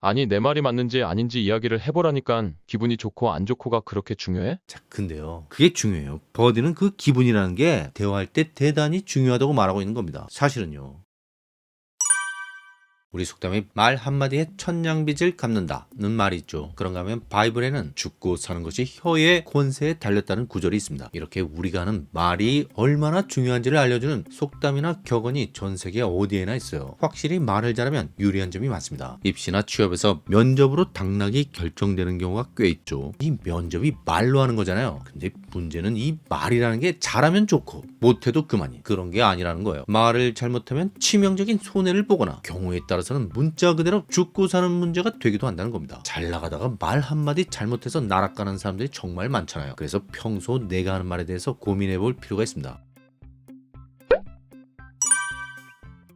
아니, 내 말이 맞는지 아닌지 이야기를 해보라니깐 기분이 좋고 안 좋고가 그렇게 중요해? 자, 근데요. 그게 중요해요. 버디는 그 기분이라는 게 대화할 때 대단히 중요하다고 말하고 있는 겁니다. 사실은요. 우리 속담에 말 한마디에 천냥빚을 갚는다는 말이 있죠. 그런가 하면 바이블에는 죽고 사는 것이 혀의 권세에 달렸다는 구절이 있습니다. 이렇게 우리가 하는 말이 얼마나 중요한지를 알려주는 속담이나 격언이 전 세계 어디에나 있어요. 확실히 말을 잘하면 유리한 점이 많습니다. 입시나 취업에서 면접으로 당락이 결정되는 경우가 꽤 있죠. 이 면접이 말로 하는 거잖아요. 근데 문제는 이 말이라는 게 잘하면 좋고 못해도 그만이 그런 게 아니라는 거예요. 말을 잘못하면 치명적인 손해를 보거나 경우에 따라서는 문자 그대로 죽고 사는 문제가 되기도 한다는 겁니다. 잘 나가다가 말 한마디 잘못해서 날아가는 사람들이 정말 많잖아요. 그래서 평소 내가 하는 말에 대해서 고민해 볼 필요가 있습니다.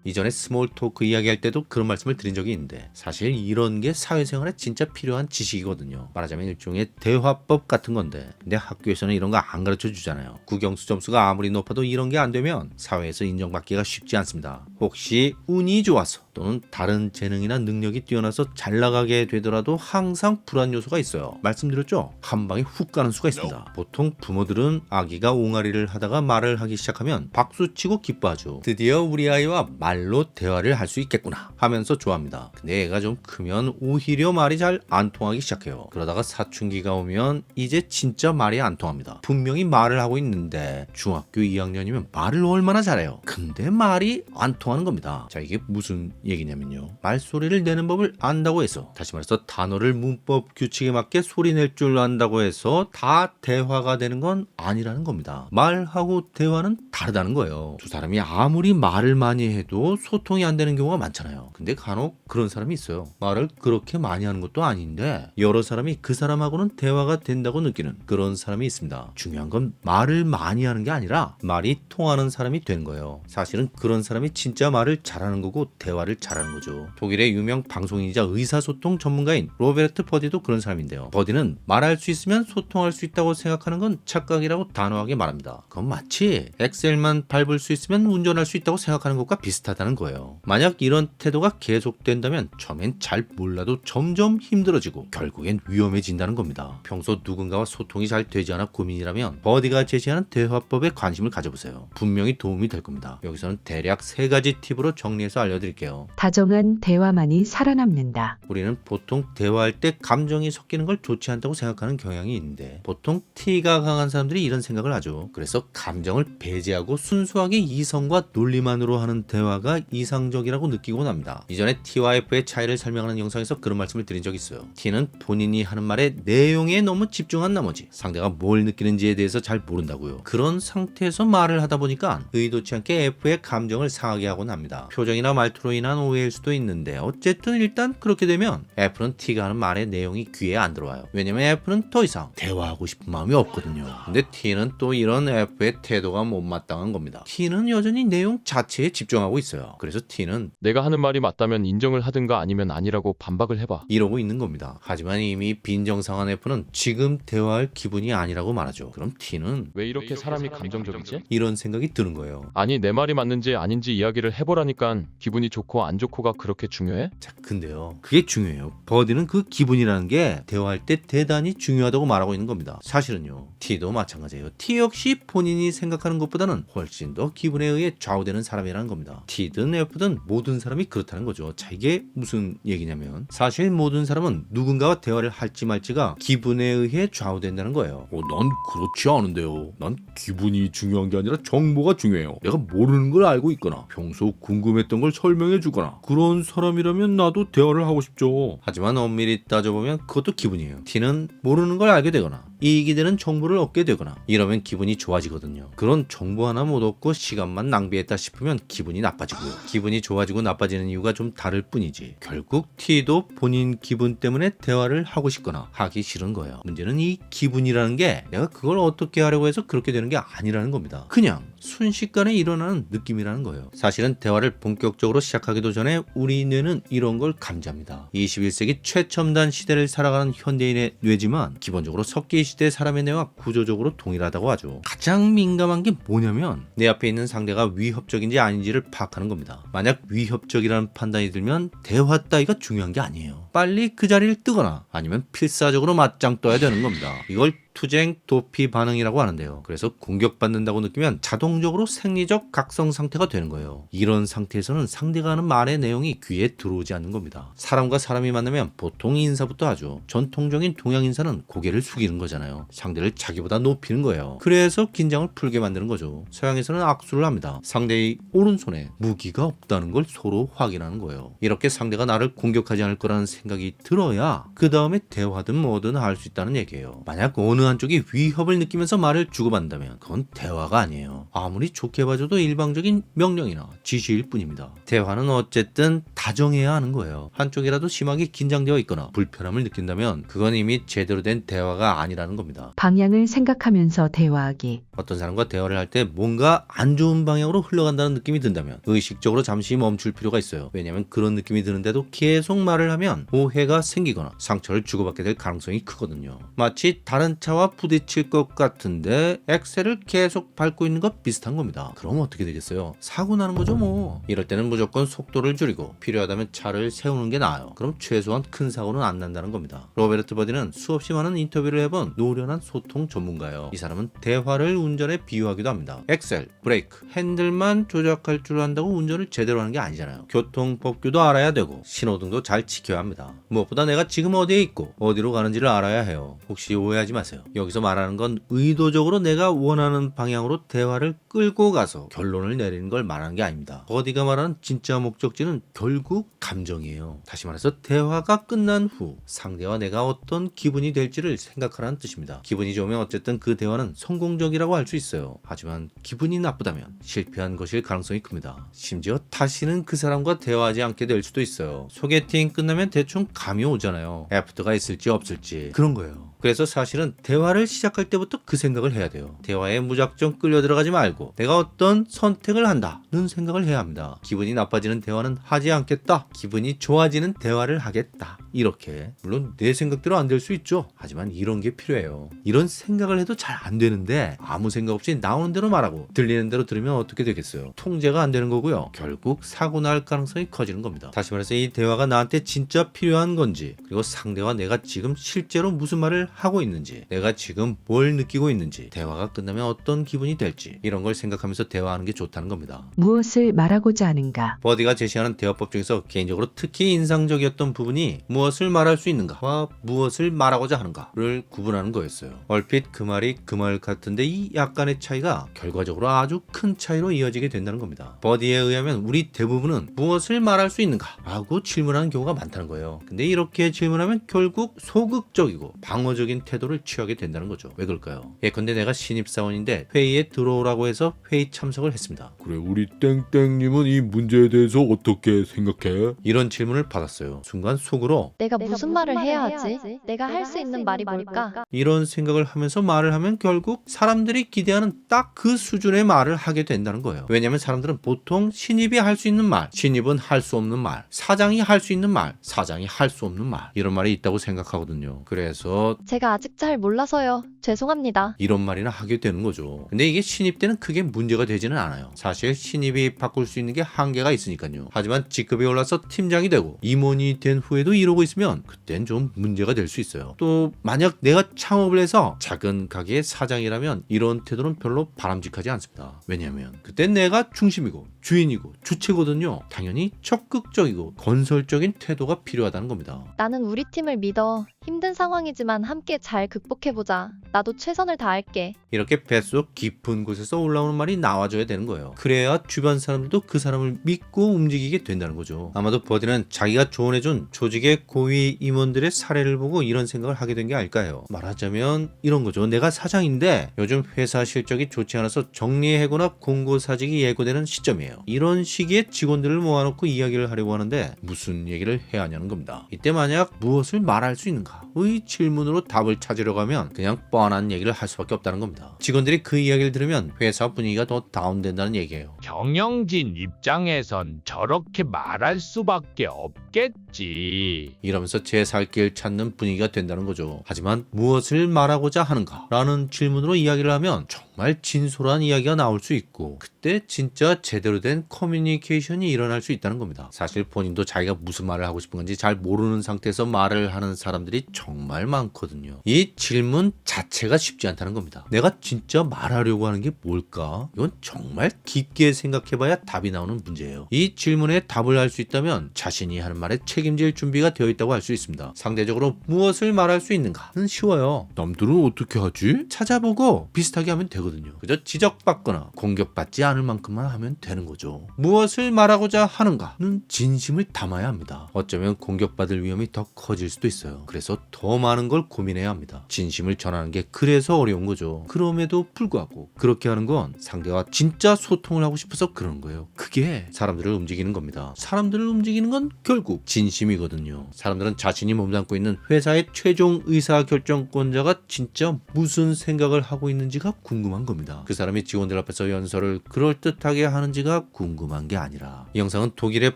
이전에 스몰 토크 이야기할 때도 그런 말씀을 드린 적이 있는데 사실 이런 게 사회생활에 진짜 필요한 지식이거든요. 말하자면 일종의 대화법 같은 건데 근데 학교에서는 이런 거 안 가르쳐 주잖아요. 국영수 점수가 아무리 높아도 이런 게 안 되면 사회에서 인정받기가 쉽지 않습니다. 혹시 운이 좋아서 또는 다른 재능이나 능력이 뛰어나서 잘 나가게 되더라도 항상 불안 요소가 있어요. 말씀드렸죠? 한 방에 훅 가는 수가 있습니다. 보통 부모들은 아기가 옹알이를 하다가 말을 하기 시작하면 박수치고 기뻐하죠. 드디어 우리 아이와 말로 대화를 할 수 있겠구나 하면서 좋아합니다. 근데 애가 좀 크면 오히려 말이 잘 안 통하기 시작해요. 그러다가 사춘기가 오면 이제 진짜 말이 안 통합니다. 분명히 말을 하고 있는데 중학교 2학년이면 말을 얼마나 잘해요. 근데 말이 안 통하는 겁니다. 자, 이게 무슨 얘기냐면요. 말소리를 내는 법을 안다고 해서 다시 말해서 단어를 문법 규칙에 맞게 소리 낼 줄 안다고 해서 다 대화가 되는 건 아니라는 겁니다. 말하고 대화는 다르다는 거예요. 두 사람이 아무리 말을 많이 해도 소통이 안 되는 경우가 많잖아요. 근데 간혹 그런 사람이 있어요. 말을 그렇게 많이 하는 것도 아닌데 여러 사람이 그 사람하고는 대화가 된다고 느끼는 그런 사람이 있습니다. 중요한 건 말을 많이 하는 게 아니라 말이 통하는 사람이 되는 거예요. 사실은 그런 사람이 진짜 말을 잘하는 거고 대화를 잘하는 거죠. 독일의 유명 방송인이자 의사소통 전문가인 로베르트 버디도 그런 사람인데요. 버디는 말할 수 있으면 소통할 수 있다고 생각하는 건 착각이라고 단호하게 말합니다. 그건 마치 엑셀만 밟을 수 있으면 운전할 수 있다고 생각하는 것과 비슷하다는 거예요. 만약 이런 태도가 계속된다면 처음엔 잘 몰라도 점점 힘들어지고 결국엔 위험해진다는 겁니다. 평소 누군가와 소통이 잘 되지 않아 고민이라면 버디가 제시하는 대화법에 관심을 가져보세요. 분명히 도움이 될 겁니다. 여기서는 대략 3가지 팁으로 정리해서 알려드릴게요. 다정한 대화만이 살아남는다. 우리는 보통 대화할 때 감정이 섞이는 걸 좋지 않다고 생각하는 경향이 있는데 보통 T가 강한 사람들이 이런 생각을 하죠. 그래서 감정을 배제하고 순수하게 이성과 논리만으로 하는 대화가 이상적이라고 느끼곤 합니다. 이전에 T와 F의 차이를 설명하는 영상에서 그런 말씀을 드린 적이 있어요. T는 본인이 하는 말의 내용에 너무 집중한 나머지 상대가 뭘 느끼는지에 대해서 잘 모른다고요. 그런 상태에서 말을 하다 보니까 의도치 않게 F의 감정을 상하게 하곤 합니다. 표정이나 말투로 인한 오해일 수도 있는데 어쨌든 일단 그렇게 되면 F는 T가 하는 말의 내용이 귀에 안 들어와요. 왜냐면 F는 더 이상 대화하고 싶은 마음이 없거든요. 근데 T는 또 이런 F의 태도가 못마땅한 겁니다. T는 여전히 내용 자체에 집중하고 있어요. 그래서 T는 내가 하는 말이 맞다면 인정을 하든가 아니면 아니라고 반박을 해봐. 이러고 있는 겁니다. 하지만 이미 빈정상한 F는 지금 대화할 기분이 아니라고 말하죠. 그럼 T는 왜 이렇게 사람이 감정적이지? 이런 생각이 드는 거예요. 아니, 내 말이 맞는지 아닌지 이야기를 해보라니깐 기분이 좋고 안 좋고가 그렇게 중요해? 자, 근데요. 그게 중요해요. 버디는 그 기분이라는 게 대화할 때 대단히 중요하다고 말하고 있는 겁니다. 사실은요. T도 마찬가지예요. T 역시 본인이 생각하는 것보다는 훨씬 더 기분에 의해 좌우되는 사람이라는 겁니다. T든 F든 모든 사람이 그렇다는 거죠. 자, 이게 무슨 얘기냐면 사실 모든 사람은 누군가와 대화를 할지 말지가 기분에 의해 좌우된다는 거예요. 난 그렇지 않은데요. 난 기분이 중요한 게 아니라 정보가 중요해요. 내가 모르는 걸 알고 있거나 평소 궁금했던 걸 설명해 주거나 그런 사람이라면 나도 대화를 하고 싶죠. 하지만 엄밀히 따져보면 그것도 기분이에요. T는 모르는 걸 알게 되거나 이익이 되는 정보를 얻게 되거나 이러면 기분이 좋아지거든요. 그런 정보 하나 못 얻고 시간만 낭비했다 싶으면 기분이 나빠지고요. 기분이 좋아지고 나빠지는 이유가 좀 다를 뿐이지 결국 T도 본인 기분 때문에 대화를 하고 싶거나 하기 싫은 거예요. 문제는 이 기분이라는 게 내가 그걸 어떻게 하려고 해서 그렇게 되는 게 아니라는 겁니다. 그냥 순식간에 일어나는 느낌이라는 거예요. 사실은 대화를 본격적으로 시작하기도 전에 우리 뇌는 이런 걸 감지합니다. 21세기 최첨단 시대를 살아가는 현대인의 뇌지만 기본적으로 석기 시대 사람의 뇌와 구조적으로 동일하다고 하죠. 가장 민감한 게 뭐냐면 내 앞에 있는 상대가 위협적인지 아닌지를 파악하는 겁니다. 만약 위협적이라는 판단이 들면 대화 따위가 중요한 게 아니에요. 빨리 그 자리를 뜨거나 아니면 필사적으로 맞짱 떠야 되는 겁니다. 이걸 투쟁 도피 반응이라고 하는데요. 그래서 공격받는다고 느끼면 자동적으로 생리적 각성 상태가 되는 거예요. 이런 상태에서는 상대가 하는 말의 내용이 귀에 들어오지 않는 겁니다. 사람과 사람이 만나면 보통 인사부터 하죠. 전통적인 동양 인사는 고개를 숙이는 거잖아요. 상대를 자기보다 높이는 거예요. 그래서 긴장을 풀게 만드는 거죠. 서양에서는 악수를 합니다. 상대의 오른손에 무기가 없다는 걸 서로 확인하는 거예요. 이렇게 상대가 나를 공격하지 않을 거라는 생각이 들어야 그 다음에 대화든 뭐든 할 수 있다는 얘기예요. 만약 어느 한쪽이 위협을 느끼면서 말을 주고받는다면 그건 대화가 아니에요. 아무리 좋게 봐줘도 일방적인 명령이나 지시일 뿐입니다. 대화는 어쨌든 다정해야 하는 거예요. 한쪽이라도 심하게 긴장되어 있거나 불편함을 느낀다면 그건 이미 제대로 된 대화가 아니라는 겁니다. 방향을 생각하면서 대화하기. 어떤 사람과 대화를 할 때 뭔가 안 좋은 방향으로 흘러간다는 느낌이 든다면 의식적으로 잠시 멈출 필요가 있어요. 왜냐하면 그런 느낌이 드는데도 계속 말을 하면 오해가 생기거나 상처를 주고받게 될 가능성이 크거든요. 마치 다른 차와 부딪힐 것 같은데 엑셀을 계속 밟고 있는 것 비슷한 겁니다. 그럼 어떻게 되겠어요? 사고 나는 거죠 뭐. 이럴 때는 무조건 속도를 줄이고 필요하다면 차를 세우는 게 나아요. 그럼 최소한 큰 사고는 안 난다는 겁니다. 로베르트 버디는 수없이 많은 인터뷰를 해본 노련한 소통 전문가예요. 이 사람은 대화를 운전에 비유하기도 합니다. 엑셀, 브레이크, 핸들만 조작할 줄 안다고 운전을 제대로 하는 게 아니잖아요. 교통법규도 알아야 되고 신호등도 잘 지켜야 합니다. 무엇보다 내가 지금 어디에 있고 어디로 가는지를 알아야 해요. 혹시 오해하지 마세요. 여기서 말하는 건 의도적으로 내가 원하는 방향으로 대화를 끌고 가서 결론을 내리는 걸 말하는 게 아닙니다. 버디가 말하는 진짜 목적지는 결국 감정이에요. 다시 말해서 대화가 끝난 후 상대와 내가 어떤 기분이 될지를 생각하라는 뜻입니다. 기분이 좋으면 어쨌든 그 대화는 성공적이라고 할 수 있어요. 하지만 기분이 나쁘다면 실패한 것일 가능성이 큽니다. 심지어 다시는 그 사람과 대화하지 않게 될 수도 있어요. 소개팅 끝나면 대충 감이 오잖아요. 애프터가 있을지 없을지 그런 거예요. 그래서 사실은 대화를 시작할 때부터 그 생각을 해야 돼요. 대화에 무작정 끌려 들어가지 말고 내가 어떤 선택을 한다는 생각을 해야 합니다. 기분이 나빠지는 대화는 하지 않겠다. 기분이 좋아지는 대화를 하겠다. 이렇게 물론 내 생각대로 안 될 수 있죠. 하지만 이런 게 필요해요. 이런 생각을 해도 잘 안 되는데 아무 생각 없이 나오는 대로 말하고 들리는 대로 들으면 어떻게 되겠어요? 통제가 안 되는 거고요. 결국 사고 날 가능성이 커지는 겁니다. 다시 말해서 이 대화가 나한테 진짜 필요한 건지 그리고 상대와 내가 지금 실제로 무슨 말을 하고 있는지 내가 지금 뭘 느끼고 있는지 대화가 끝나면 어떤 기분이 될지 이런 걸 생각하면서 대화하는 게 좋다는 겁니다. 무엇을 말하고자 하는가. 버디가 제시하는 대화법 중에서 개인적으로 특히 인상적이었던 부분이 무엇을 말할 수 있는가와 무엇을 말하고자 하는가를 구분하는 거였어요. 얼핏 그 말이 그 말 같은데 이 약간의 차이가 결과적으로 아주 큰 차이로 이어지게 된다는 겁니다. 버디에 의하면 우리 대부분은 무엇을 말할 수 있는가 라고 질문하는 경우가 많다는 거예요. 근데 이렇게 질문하면 결국 소극적이고 방어적인 태도를 취하게 된다는 거죠. 왜 그럴까요? 예컨대 내가 신입사원인데 회의에 들어오라고 해서 회의 참석을 했습니다. 그래, 우리 땡땡님은 이 문제에 대해서 어떻게 생각해? 이런 질문을 받았어요. 순간 속으로 내가 무슨 말을 해야 하지? 내가 할 수 있는 말이 뭘까? 이런 생각을 하면서 말을 하면 결국 사람들이 기대하는 딱 그 수준의 말을 하게 된다는 거예요. 왜냐하면 사람들은 보통 신입이 할 수 있는 말, 신입은 할 수 없는 말, 사장이 할 수 있는 말, 사장이 할 수 없는 말 이런 말이 있다고 생각하거든요. 그래서 제가 아직 잘 몰라서요. 죄송합니다. 이런 말이나 하게 되는 거죠. 근데 이게 신입 때는 크게 문제가 되지는 않아요. 사실 신입이 바꿀 수 있는 게 한계가 있으니까요. 하지만 직급이 올라서 팀장이 되고 임원이 된 후에도 이러고 있으면 그땐 좀 문제가 될 수 있어요. 또 만약 내가 창업을 해서 작은 가게의 사장이라면 이런 태도는 별로 바람직하지 않습니다. 왜냐하면 그땐 내가 중심이고 주인이고 주체거든요. 당연히 적극적이고 건설적인 태도가 필요하다는 겁니다. 나는 우리 팀을 믿어. 힘든 상황이지만 함께 잘 극복해보자. 나도 최선을 다할게. 이렇게 뱃속 깊은 곳에서 올라오는 말이 나와줘야 되는 거예요. 그래야 주변 사람들도 그 사람을 믿고 움직이게 된다는 거죠. 아마도 버디는 자기가 조언해준 조직의 고위 임원들의 사례를 보고 이런 생각을 하게 된 게 아닐까요? 말하자면 이런 거죠. 내가 사장인데 요즘 회사 실적이 좋지 않아서 정리해고나 공고사직이 예고되는 시점이에요. 이런 시기에 직원들을 모아놓고 이야기를 하려고 하는데 무슨 얘기를 해야 하냐는 겁니다. 이때 만약 무엇을 말할 수 있는가? 하는가의 질문으로 답을 찾으려고 하면 그냥 뻔한 얘기를 할 수밖에 없다는 겁니다. 직원들이 그 이야기를 들으면 회사 분위기가 더 다운된다는 얘기예요. 경영진 입장에선 저렇게 말할 수밖에 없겠지. 이러면서 제 살 길 찾는 분위기가 된다는 거죠. 하지만 무엇을 말하고자 하는가? 라는 질문으로 이야기를 하면 정말 진솔한 이야기가 나올 수 있고 그때 진짜 제대로 된 커뮤니케이션이 일어날 수 있다는 겁니다. 사실 본인도 자기가 무슨 말을 하고 싶은 건지 잘 모르는 상태에서 말을 하는 사람들이 정말 많거든요. 이 질문 자체가 쉽지 않다는 겁니다. 내가 진짜 말하려고 하는 게 뭘까? 이건 정말 깊게 생각해봐야 답이 나오는 문제예요. 이 질문에 답을 할 수 있다면 자신이 하는 말에 책임질 준비가 되어 있다고 할 수 있습니다. 상대적으로 무엇을 말할 수 있는가는 쉬워요. 남들은 어떻게 하지? 찾아보고 비슷하게 하면 되거든요. 그저 지적받거나 공격받지 않을 만큼만 하면 되는 거죠. 무엇을 말하고자 하는가는 진심을 담아야 합니다. 어쩌면 공격받을 위험이 더 커질 수도 있어요. 그래서 더 많은 걸 고민해야 합니다. 진심을 전하는 게 그래서 어려운 거죠. 그럼에도 불구하고 그렇게 하는 건 상대와 진짜 소통을 하고 싶어서 그러는 거예요. 그게 사람들을 움직이는 겁니다. 사람들을 움직이는 건 결국 진심이거든요. 사람들은 자신이 몸담고 있는 회사의 최종 의사결정권자가 진짜 무슨 생각을 하고 있는지가 궁금한 겁니다. 그 사람이 직원들 앞에서 연설을 그럴듯하게 하는지가 궁금한 게 아니라 이 영상은 독일의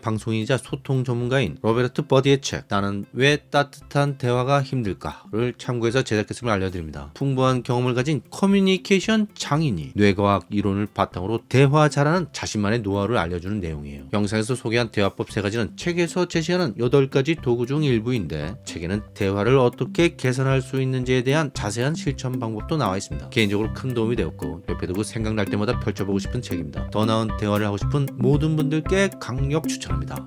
방송인이자 소통 전문가인 로베르트 버디의 책 나는 왜 따뜻한 대화가 힘들까를 참고해서 제작했음을 알려드립니다. 풍부한 경험을 가진 커뮤니케이션 장인이 뇌과학 이론을 바탕으로 대화 잘하는 자신만의 노하우를 알려주는 내용이에요. 영상에서 소개한 대화법 3가지는 책에서 제시하는 8가지 도구 중 일부인데 책에는 대화를 어떻게 개선할 수 있는지에 대한 자세한 실천 방법도 나와 있습니다. 개인적으로 큰 도움이 되었고 옆에 두고 생각날 때마다 펼쳐보고 싶은 책입니다. 더 나은 대화를 하고 싶은 모든 분들께 강력 추천합니다.